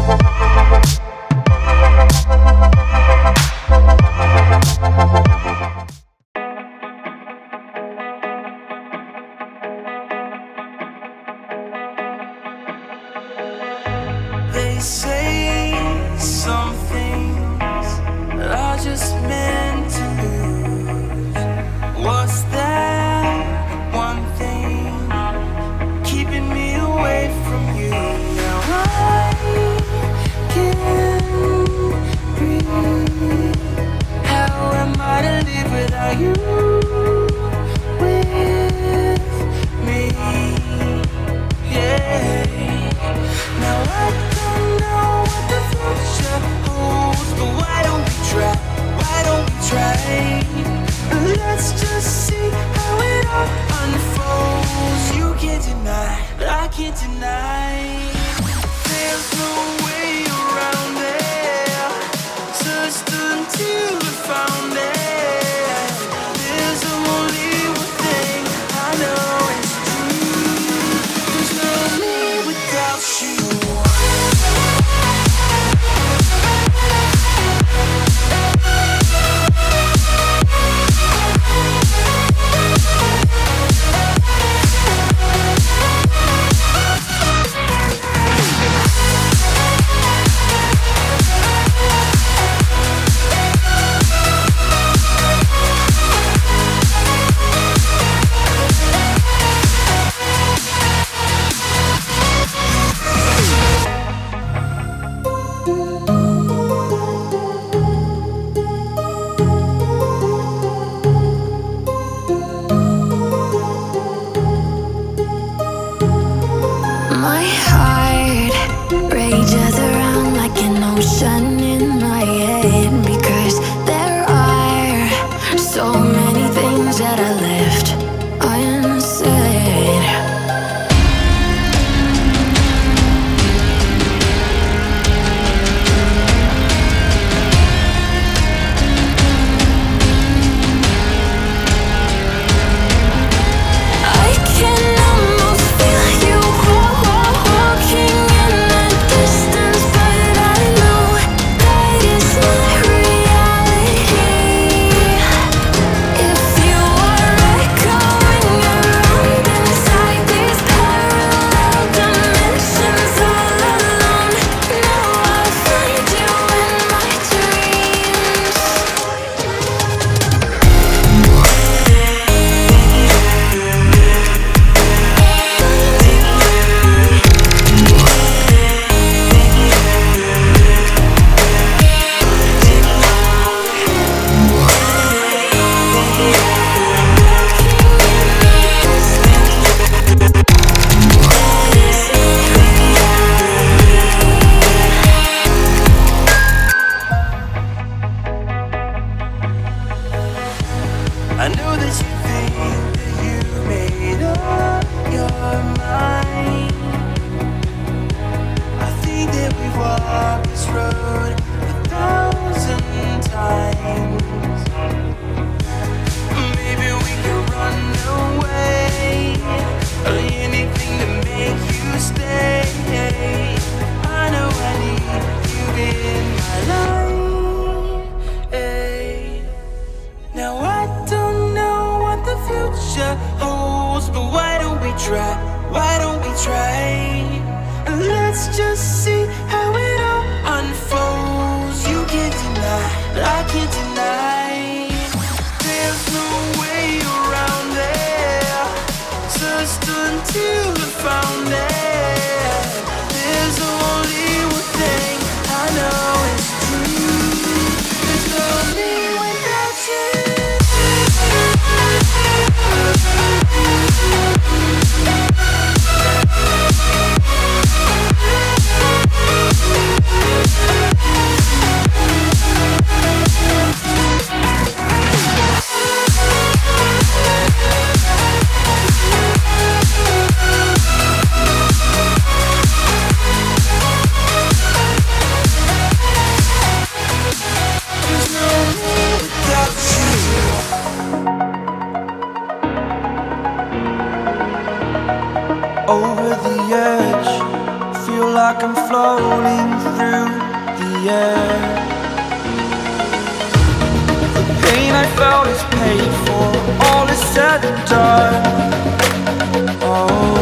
They say some things are just meant to lose. What's that one thing keeping me away from you? Now I can't breathe. How am I to live without you with me? Yeah. Now I don't know what the future holds, but why don't we try? Why don't we try? Let's just see how it all unfolds. You can't deny, but I can't deny. There's no way around it. Searched until we found it. There's only one thing I know it's true. There's no me without you. I know that you think that you made up your mind. I think that we've walked this road 1,000 times. Maybe we could run away, or anything to make you stay. I know I need you in my life. Hey. Now I don't know what the future holds, but why don't we try? Why don't we try? Let's just see how it all unfolds. You can't deny, but I can't deny. There's no way around it. Searched until we found it. There's only one thing I know is true. There's no me without you. like I'm floating through the air. The pain I felt is paid for, all is said and done. Oh,